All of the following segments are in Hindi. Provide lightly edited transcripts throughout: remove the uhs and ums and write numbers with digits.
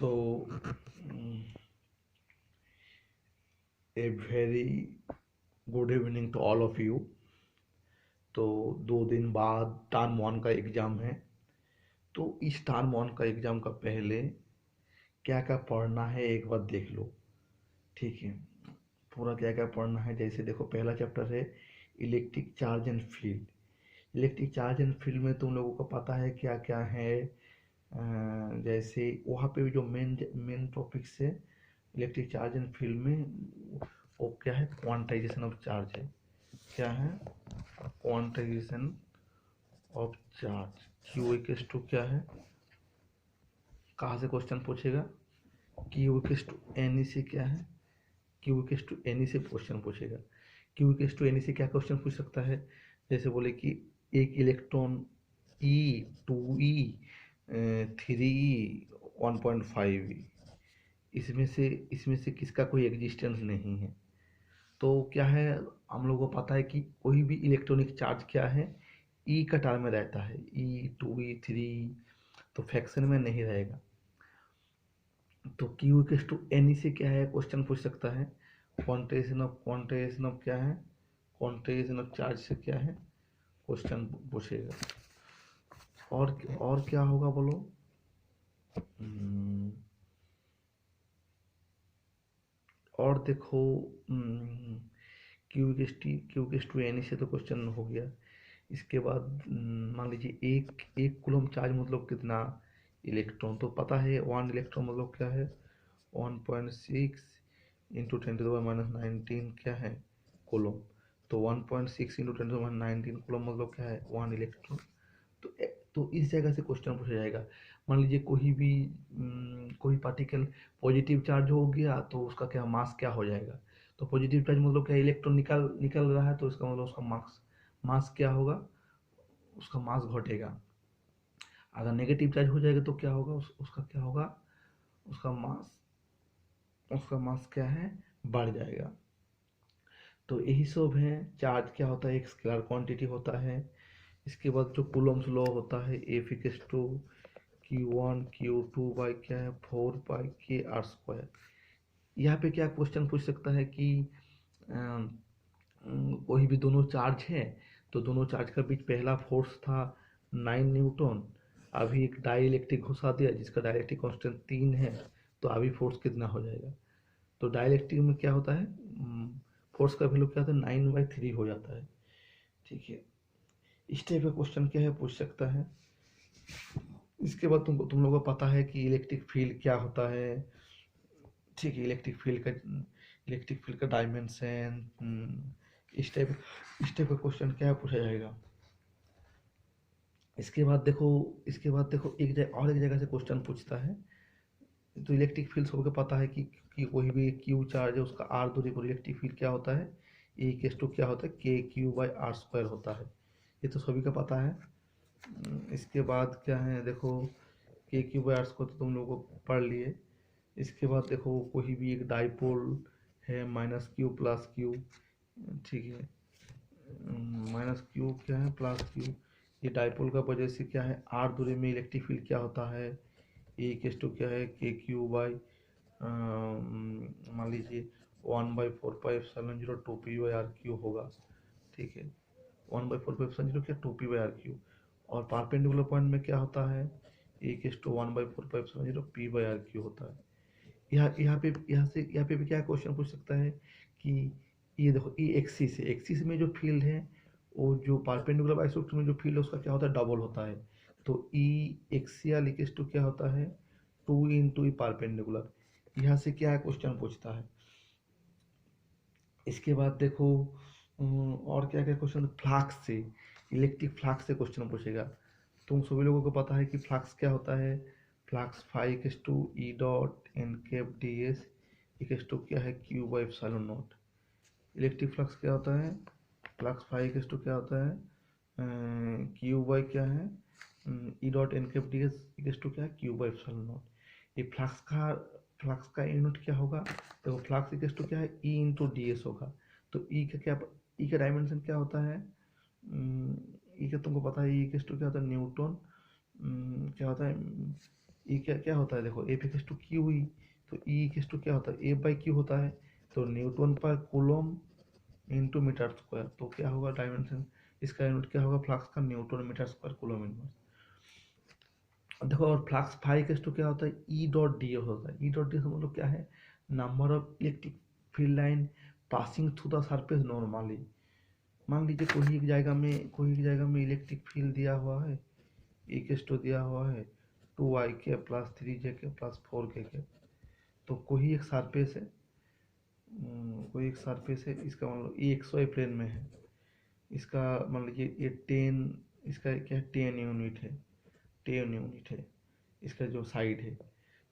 तो a very good evening to all of you. तो 2 दिन बाद टर्म 1 का एग्ज़ाम है। तो इस टर्म 1 का एग्ज़ाम का पहले क्या क्या पढ़ना है एक बार देख लो, ठीक है। पूरा क्या क्या पढ़ना है, जैसे देखो पहला चैप्टर है electric charge and field. Electric charge and field में तुम लोगों को पता है क्या क्या है। जैसे वहाँ पे जो मेन टॉपिक्स है इलेक्ट्रिक चार्ज एंड फील्ड में, वो क्या है, क्वांटाइजेशन ऑफ चार्ज है। क्या है? Quantization of charge. Q equals to क्या है, कहाँ से क्वेश्चन पूछेगा, क्यू इक्वल्स टू एन से क्या है, क्यू इक्वल्स टू एन से क्वेश्चन पूछेगा। क्यू इक्वल्स टू एन से क्या क्वेश्चन पूछ सकता है, जैसे बोले कि एक इलेक्ट्रॉन ई, 2e, 3e, 1.5e, इसमें से किसका कोई एग्जिस्टेंस नहीं है। तो क्या है, हम लोगों को पता है कि कोई भी इलेक्ट्रॉनिक चार्ज क्या है, ई का टर्म में रहता है, ई 2e 3, तो फ्रैक्शन में नहीं रहेगा। तो क्यू इक्वल्स टू एन से क्या है क्वेश्चन पूछ सकता है, क्वांटाइजेशन ऑफ क्या है, क्वांटाइजेशन ऑफ चार्ज से क्या है क्वेश्चन पूछेगा। और क्या होगा बोलो। और देखो क्यू इक्वल्स टू एन से तो क्वेश्चन हो गया। इसके बाद मान लीजिए एक कूलम चार्ज मतलब कितना इलेक्ट्रॉन, तो पता है 1 इलेक्ट्रॉन मतलब क्या है 1.6 इंटू 10⁻⁹ क्या है कूलम। तो 1.6 इंटू 10⁻⁹ कूलम मतलब क्या है 1 इलेक्ट्रॉन। तो इस जगह से क्वेश्चन पूछा जाएगा। मान लीजिए कोई पार्टिकल पॉजिटिव चार्ज हो गया तो उसका क्या मास क्या हो जाएगा। तो पॉजिटिव चार्ज मतलब क्या, इलेक्ट्रॉन निकल रहा है, तो इसका मतलब उसका मास क्या होगा, उसका मास घटेगा। अगर नेगेटिव चार्ज हो जाएगा तो क्या होगा, उसका क्या होगा, उसका मास क्या है, बढ़ जाएगा। तो यही सब है। चार्ज क्या होता है, एक स्केलर क्वांटिटी होता है। इसके बाद जो कूलम्स लॉ होता है, F equals to Q1 Q2 by क्या है 4πk r²। यहाँ पे क्या क्वेश्चन पूछ सकता है कि कोई भी दोनों चार्ज है, तो दोनों चार्ज का बीच पहला फोर्स था 9 न्यूटन। अभी एक डाई इलेक्ट्रिक घुसा दिया जिसका डाइलेक्ट्रिक कांस्टेंट 3 है, तो अभी फोर्स कितना हो जाएगा। तो डाइलेक्ट्रिक में क्या होता है, फोर्स का वैल्यू क्या होता है 9/3 हो जाता है, ठीक है। इस टाइप का क्वेश्चन क्या है पूछ सकता है। इसके बाद तुम लोगों को पता है कि इलेक्ट्रिक फील्ड क्या होता है, ठीक है। इलेक्ट्रिक फील्ड का डायमेंशन, इस टाइप का क्वेश्चन क्या है पूछा जाएगा। इसके बाद देखो एक जगह से क्वेश्चन पूछता है। तो इलेक्ट्रिक फील्ड सबको पता है कि कोई भी क्यू चार्ज है उसका आर दूरी पर इलेक्ट्रिक फील्ड क्या होता है, ए इक्वल्स टू क्या होता है KQ/r² होता है। ये तो सभी का पता है। इसके बाद क्या है, देखो KQ/r² तो तुम लोगों को पढ़ लिए। इसके बाद देखो कोई भी एक डाइपोल है -Q + Q, ठीक है। -Q क्या है +Q, ये डाइपोल का वजह से क्या है आर दूरी में इलेक्ट्रिक फील्ड क्या होता है, ए इक्वल्स टू क्या है KQ बाई मान लीजिए 1/4πε0 2p/r³ होगा, ठीक है। 1/4πε0 क्या 2p/r³। और परपेंडिकुलर पॉइंट में क्या होता है, ए इक्वल्स टू 1/4πε0 p/r³ होता है। यहाँ पे भी क्या क्वेश्चन पूछ सकता है कि ये देखो ये एक्सिस में जो फील्ड है, वो जो परपेंडिकुलर बाइसेक्टर में जो फील्ड है उसका क्या होता है डबल होता है। तो ई एक्सियल इक्वल्स टू क्या होता है 2 इंटू ई परपेंडिकुलर। यहाँ से क्या क्वेश्चन पूछता है। इसके बाद देखो और क्या क्या क्वेश्चन, फ्लक्स से, इलेक्ट्रिक फ्लक्स से क्वेश्चन पूछेगा। तुम सभी लोगों को पता है कि फ्लक्स क्या होता है, flux phi equals to E dot n cap d s equals to क्या है Q/ε0। इलेक्ट्रिक फ्लक्स क्या होता है, फ्लक्स फाई इक्वल्स टू क्या होता है Q क्या है E dot n cap d s equals to क्या है Q/ε0। ये फ्लक्स का यूनिट क्या होगा, देखो फ्लक्स इक्वल्स टू क्या है ई इंटू डी एस होगा। तो ई का डायमेंशन क्या होता है, ई का तुमको पता है ई इक्वल्स टू क्या होता है न्यूटन, क्या होता है ई क्या क्या होता है, देखो एफ इक्वल्स टू क्यू हुई, तो ई इक्वल्स टू क्या होता है, ए बाई क्यू होता है, तो न्यूटन पर कूलम इंटू मीटर स्क्वायर, तो क्या होगा डायमेंशन, इसका यूनिट क्या होगा, फ्लक्स का newton metre square coulomb inverse. देखो और फ्लक्स फाई इक्वल्स टू क्या होता है, ई डॉट डी होता है, ई डॉट डी मतलब क्या है, number of electric field line passing through the surface normally. मान लीजिए कोई एक जगह में इलेक्ट्रिक फील्ड दिया हुआ है, ई इक्वल्स टू दिया हुआ है 2 i k plus 3 j k plus 4 k, तो कोई एक सरफेस है, इसका मतलब ये एक्स वाई प्लेन में है, इसका मान लीजिए ये 10, इसका क्या है 10 यूनिट है, इसका जो साइड है,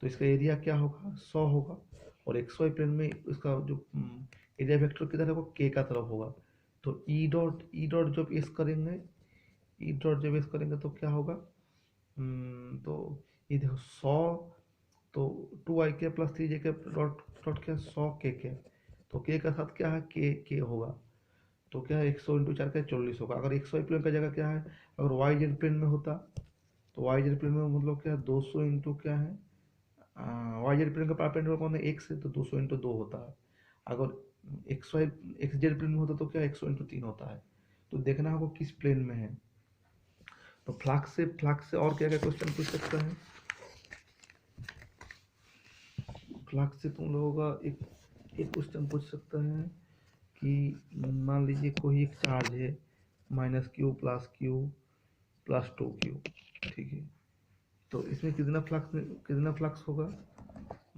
तो इसका एरिया क्या होगा 100 होगा, और एक्स वाई प्लेन में इसका जो एरिया वेक्टर किधर होगा, के का तरफ होगा, तो ई डॉट जब एस करेंगे, तो क्या होगा, तो ये देखो 100, तो 2 i k plus 3 j k dot dot क्या 100 k, तो के का साथ क्या है के होगा, तो क्या है 100 इंटू 4 का 40 होगा। अगर एक्स वाई प्लेन का जगह क्या है, अगर वाई जेड प्लेन में होता, तो वाई जेड प्लेन में मतलब क्या है 200 इंटू क्या है, वाई जेड प्लेन का परपेंडिकुलर कौन है, एक्स है, तो 200 इंटू 2 होता है। अगर एक्स जेड प्लेन में होता तो क्या 100 इंटू 3 होता है, तो देखना होगा किस प्लेन में है। तो फ्लक्स से और क्या क्या क्वेश्चन पूछ सकता है, फ्लक्स से तुम लोगों का एक क्वेश्चन पूछ सकता है कि मान लीजिए कोई एक चार्ज है -q प्लस 2q, ठीक है, तो इसमें कितना फ्लक्स होगा,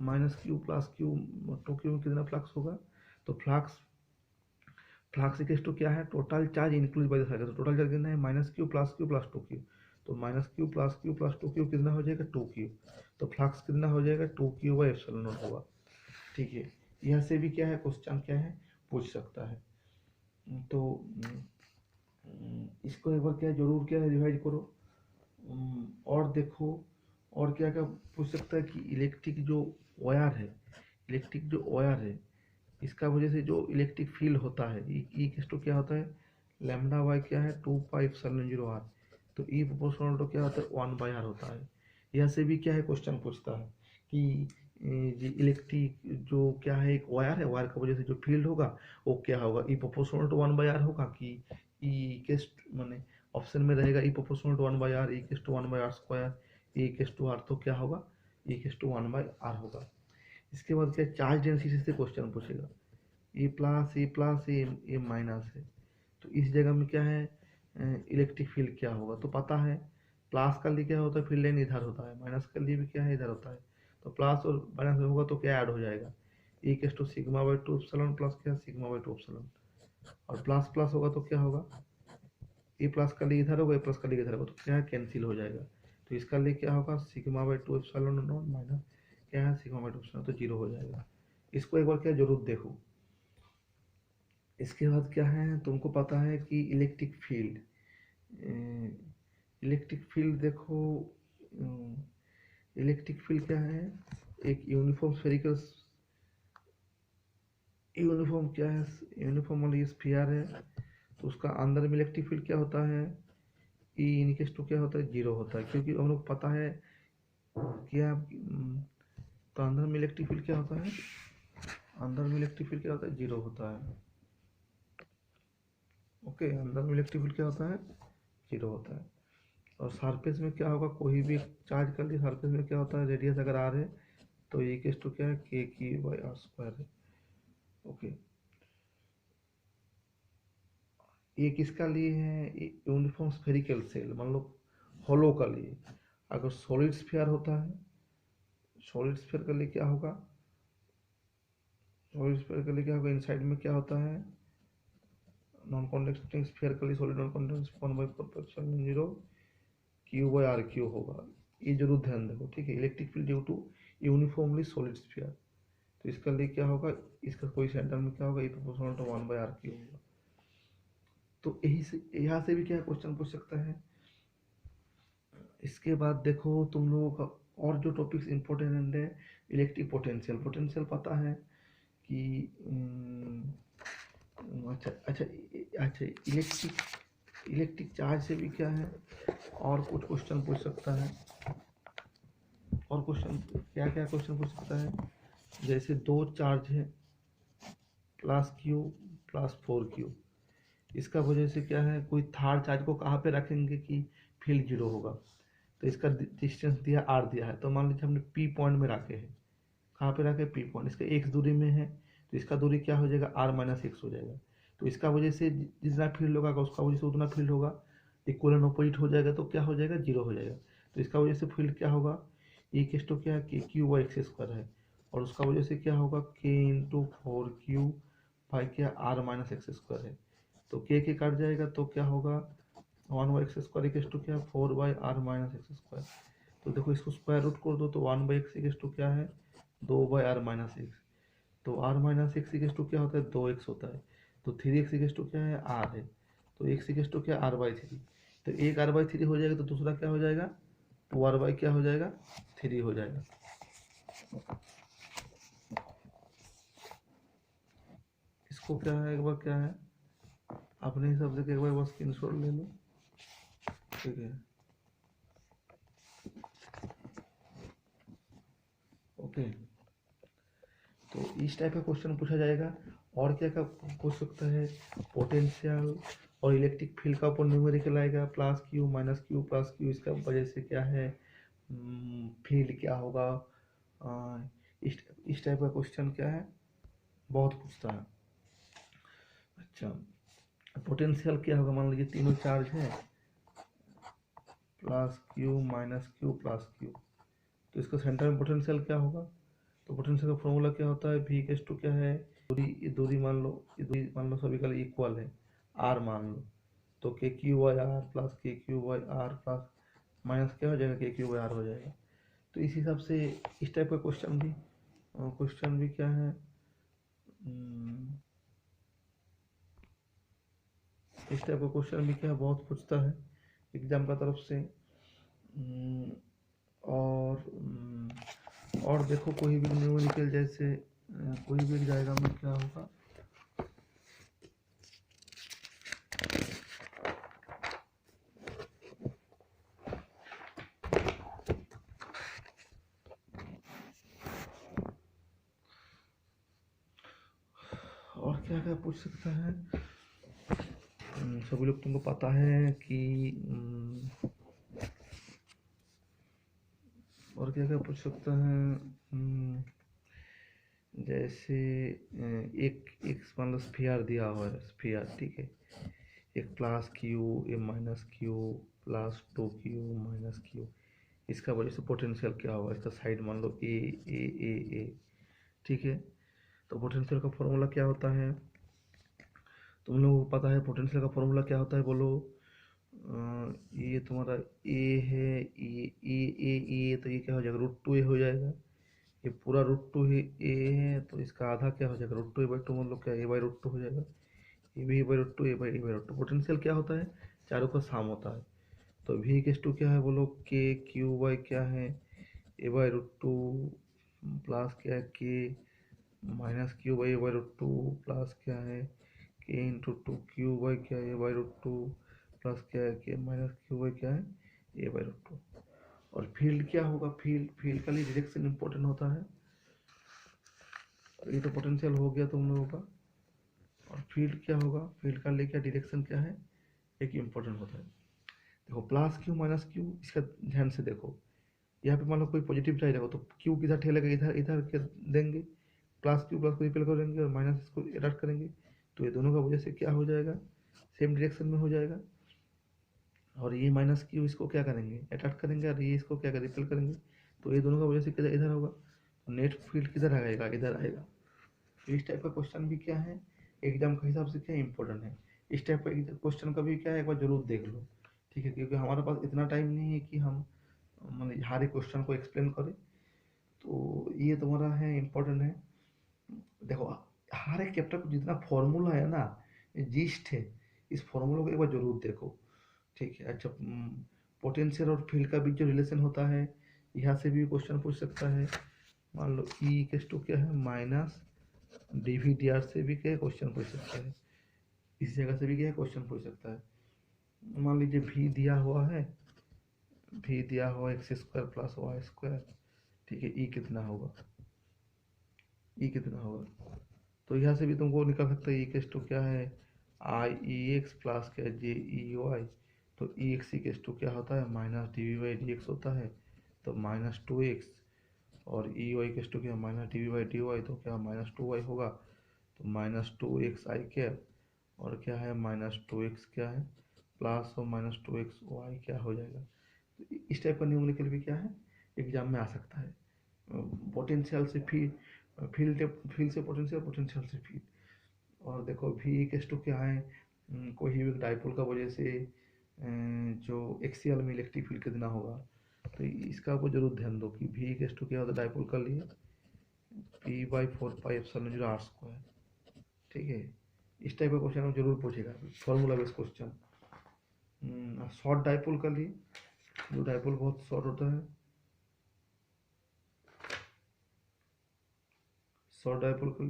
-q प्लस q 2q में कितना फ्लक्स होगा, तो फ्लक्स इक्वल्स टू क्या है, total charge include by the circuit, तो टोटल चार्ज कितना है -q plus q plus 2q, तो -q plus q plus 2q कितना हो जाएगा 2q, तो फ्लक्स कितना हो जाएगा 2q बाई एप्सिलॉन नॉट होगा, ठीक है। यहाँ से भी क्या है क्वेश्चन क्या है पूछ सकता है, तो इसको एक बार क्या जरूर क्या रिवाइज करो, और देखो और क्या क्या पूछ सकता है कि इलेक्ट्रिक जो वायर है इसका वजह से जो इलेक्ट्रिक फील्ड होता है ई किस क्या होता है, लैम्डा वाई क्या है 2 पाई एप्सिलॉन 0 r, तो ई प्रोपोर्शनल टू क्या होता है 1/r होता है। यह से भी क्या है क्वेश्चन पूछता है कि इलेक्ट्रिक जो क्या है एक वायर है, वायर की वजह से जो फील्ड होगा वो क्या होगा, ई प्रोपोर्शनल टू 1/r होगा कि ई केस माने ऑप्शन में रहेगा E proportional to 1/r, E case to 1/r square, E case to r, तो क्या होगा ई केस टू 1/r होगा। इसके बाद क्या चार्ज डेंसिटी से क्वेश्चन पूछेगा, ए माइनस है, तो इस जगह में क्या है इलेक्ट्रिक फील्ड क्या होगा, तो पता है प्लस का लिए क्या होता है फील्ड लाइन इधर होता है, माइनस का लिए भी क्या है इधर होता है, तो प्लस और माइनस होगा तो क्या ऐड हो जाएगा, E case to sigma by 2 epsilon plus क्या सिग्मा बाई 2 एप्सिलॉन, और प्लस प्लस होगा तो क्या होगा, ए प्लस का लिए इधर होगा, ए प्लस का लिए इधर होगा, तो क्या है कैंसिल हो जाएगा, तो इसका लिए क्या होगा sigma by 2 epsilon not minus क्या है सिग्मा बाई 2 एप्सिलॉन, तो जीरो हो जाएगा। इसको एक बार क्या जरूर देखो। इसके बाद क्या है तुमको पता है कि इलेक्ट्रिक फील्ड देखो, इलेक्ट्रिक फील्ड क्या है, एक यूनिफॉर्म क्या है, यूनिफॉर्म वाली स्फीयर है, तो उसका अंदर में इलेक्ट्रिक फील्ड क्या होता है, ई इनकेस टू क्या होता है जीरो होता है, क्योंकि हम लोग पता है क्या, तो अंदर में इलेक्ट्रिक फील्ड क्या होता है, जीरो होता है, ओके, अंदर में इलेक्ट्रिक फील्ड क्या होता है जीरो होता है। और सरफेस में क्या होगा, कोई भी चार्ज कर लिए सरफेस में क्या होता है, रेडियस अगर आर है तो ये केस टू क्या है के की बाई आर स्क्वायर है, ओके। ये किसका लिए है, यूनिफॉर्म स्फेरिकल सेल, मान लो होलो का लिए। अगर सॉलिड स्फीयर होता है, सॉलिड स्फीयर के लिए क्या होगा, इनसाइड में क्या होता है, नॉन कॉन्डक्टिंग स्फीयर के लिए solid non conducting 1/4 q by r q होगा, ये जरूर ध्यान देखो, ठीक है। Electric field due to uniformly solid sphere, तो इसका लिए क्या होगा, इसका कोई सेंटर में क्या होगा, ये प्रोपोर्शनल टू 1/r क्यू होगा। तो यही से यहाँ से भी क्या क्वेश्चन पूछ सकता है। इसके बाद देखो तुम लोगों का और जो टॉपिक्स इंपॉर्टेंट है, इलेक्ट्रिक पोटेंशियल पता है कि अच्छा इलेक्ट्रिक चार्ज से भी क्या है और कुछ क्वेश्चन पूछ सकता है, और क्वेश्चन क्या क्या क्वेश्चन पूछ सकता है, जैसे दो चार्ज है प्लस क्यू प्लस 4Q, इसका वजह से क्या है, कोई थर्ड चार्ज को कहाँ पे रखेंगे कि फील्ड जीरो होगा। तो इसका डिस्टेंस दिया आर दिया है, तो मान लीजिए हमने पी पॉइंट में रखे हैं, कहाँ पे रखे, पी पॉइंट, इसका एक्स दूरी में है, तो इसका दूरी क्या हो जाएगा, r-x हो जाएगा। तो इसका वजह से जितना फील्ड होगा उसका वजह से उतना फील्ड होगा, इक्वल एंड ऑपोजिट हो जाएगा, तो क्या हो जाएगा, जीरो हो जाएगा। तो इसका वजह से फील्ड क्या होगा, ई केस टू क्या है, के क्यू बाई एक्स स्क्वायर है, और उसका वजह से क्या होगा, के इंटू 4Q बाई क्या, r-x स्क्वायर है। तो के काट जाएगा, तो क्या होगा, 1/x² इक्वल्स टू क्या, 4/r-x स्क्वायर। तो देखो इसको स्क्वायर रूट कर दो, तो 1/x इक्वल्स टू क्या है, 2/r-x। तो r-x इक्वल्स टू क्या होता है, 2x होता है। तो 3x इक्वल्स टू क्या है, r है। तो x इक्वल्स टू क्या, r/3। तो एक r/3 हो जाएगा, तो दूसरा क्या हो जाएगा, 2r/ क्या हो जाएगा, 3 हो जाएगा। इसको क्या है, एक बार क्या है, अपने हिसाब से एक बार बस स्क्रीनशॉट ले लो, ठीक है, ओके। तो इस टाइप का क्वेश्चन पूछा जाएगा। और क्या क्या पूछ सकता है, पोटेंशियल और इलेक्ट्रिक फील्ड का ऊपर न्यूमेरिकल आएगा, plus Q minus Q plus Q, इसका वजह से क्या है, फील्ड क्या होगा। इस टाइप का क्वेश्चन क्या है, बहुत पूछता है। अच्छा, पोटेंशियल क्या होगा, मान लीजिए तीनों चार्ज है, plus Q minus Q plus Q, तो इसका सेंटर में पोटेंशियल क्या होगा। तो पोटेंशियल का फॉर्मूला क्या होता है, v इक्वल्स टू क्या है, दूरी मान लो, ये दूरी मान लो सभी का इक्वल है, r मान लो, तो k q by r plus k q by r plus minus क्या हो जाएगा, के क्यू बाई आर हो जाएगा। तो इस हिसाब से इस टाइप का क्वेश्चन भी क्या है, इस टाइप का क्वेश्चन भी क्या है, बहुत पूछता है एग्जाम का तरफ से। और देखो कोई भी न्यूमेरिकल जैसे कोई भी जाएगा में क्या होगा, और क्या क्या पूछ सकता है। सभी लोग तुमको पता है कि और क्या क्या पूछ सकता है, जैसे एक एक मान लो स्फीयर दिया हुआ है, स्फीयर, ठीक है, एक plus Q A minus Q plus 2Q minus Q, इसका वजह से पोटेंशियल क्या होगा, इसका साइड मान लो ए, ठीक है। तो पोटेंशियल का फॉर्मूला क्या होता है, तुम लोगों को पता है पोटेंशियल का फॉर्मूला क्या होता है, बोलो। ये तुम्हारा ए है, ये तो ये क्या हो जाएगा, √2a हो जाएगा। ये पूरा √2 है, ए है, तो इसका आधा क्या हो जाएगा, √2a/2, मतलब क्या, a/√2 हो जाएगा। ए भी a/√2, a/2। पोटेंशियल क्या होता है, चारों का साम होता है। तो v इक्वल्स टू क्या है, बोलो, के क्यू बाई क्या है, a/√2 प्लस क्या है, के minus Q by a/√2 plus क्या है, के इंटू 2Q बाई क्या है, a/√2 प्लस क्या है, के माइनस क्यू बाई क्या है, a/√2। और फील्ड क्या होगा, फील्ड का लिए डायरेक्शन इंपॉर्टेंट होता है। ये तो पोटेंशियल हो गया तुम लोगों का। और फील्ड क्या होगा, फील्ड का लिए क्या डायरेक्शन क्या है, एक इम्पोर्टेंट होता है। देखो प्लस क्यू माइनस क्यू, इसका ध्यान से देखो, यहाँ पे मान लो कोई पॉजिटिव चार्ज रहेगा, तो क्यू किधर ठेलेगा, इधर इधर के देंगे, प्लस क्यू प्लस को रिपेल करेंगे और माइनस इसको एडट करेंगे, तो ये दोनों का वजह से क्या हो जाएगा, सेम डायरेक्शन में हो जाएगा। और ये माइनस क्यू इसको क्या करेंगे, अटैक करेंगे, और ये इसको क्या करेंगे, रिपेल करेंगे, तो ये दोनों का वजह से किधर इधर होगा, तो नेट फील्ड किधर आएगा, इधर आएगा। तो इस टाइप का क्वेश्चन भी क्या है, एग्जाम के हिसाब से क्या इंपॉर्टेंट है। इस टाइप का क्वेश्चन का भी क्या है, एक बार जरूर देख लो, ठीक है, क्योंकि हमारे पास इतना टाइम नहीं है कि हम मतलब हर एक क्वेश्चन को एक्सप्लेन करें। तो ये तुम्हारा है, इम्पोर्टेंट है। देखो हर एक चैप्टर को जितना फॉर्मूला है ना, जिस्ट है, इस फॉर्मूला को एक बार जरूर देखो, ठीक है। अच्छा, पोटेंशियल और फील्ड का भी जो रिलेशन होता है, यहाँ से भी क्वेश्चन पूछ सकता है। मान लो ई इक्वल्स टू क्या है, माइनस dv/dr से भी क्या क्वेश्चन पूछ सकता है, इस जगह से भी क्या क्वेश्चन पूछ सकता है। मान लीजिए v दिया हुआ है, v दिया हुआ x² प्लस y², ठीक है, ई कितना होगा, ई कितना होगा, तो यहाँ से भी तुमको निकाल सकते हो। ई केस टू क्या है, आई ई एक्स प्लस क्या जे ई वाई, तो ई एक्स केस टू क्या होता है, minus d v by d x होता है, तो माइनस टू एक्स, और ई वाई केस टू क्या minus d v by d y, तो क्या माइनस टू वाई होगा, तो minus two x i cap, और क्या है माइनस टू एक्स क्या है प्लस और माइनस टू एक्स वाई क्या हो जाएगा। तो इस टाइप का न्यूमेरिकल भी क्या है एग्जाम में आ सकता है। पोटेंशियल से फील्ड, फील्ड से पोटेंशियल, पोटेंशियल से फील्ड। और देखो वी इक्वल्स टू क्या है, कोई भी डाइपोल का वजह से जो एक्सियल में इलेक्ट्रिक फील्ड कितना होगा, तो इसका आपको जरूर ध्यान दो कि वी इक्वल्स टू क्या होता है डाइपोल का लिए p by four pi epsilon zero r square. ठीक है, इस टाइप का क्वेश्चन जरूर पूछेगा, formula based question. Short dipole का लिए, जो डाइपोल बहुत शॉर्ट होता है, शॉर्ट डाइपोल का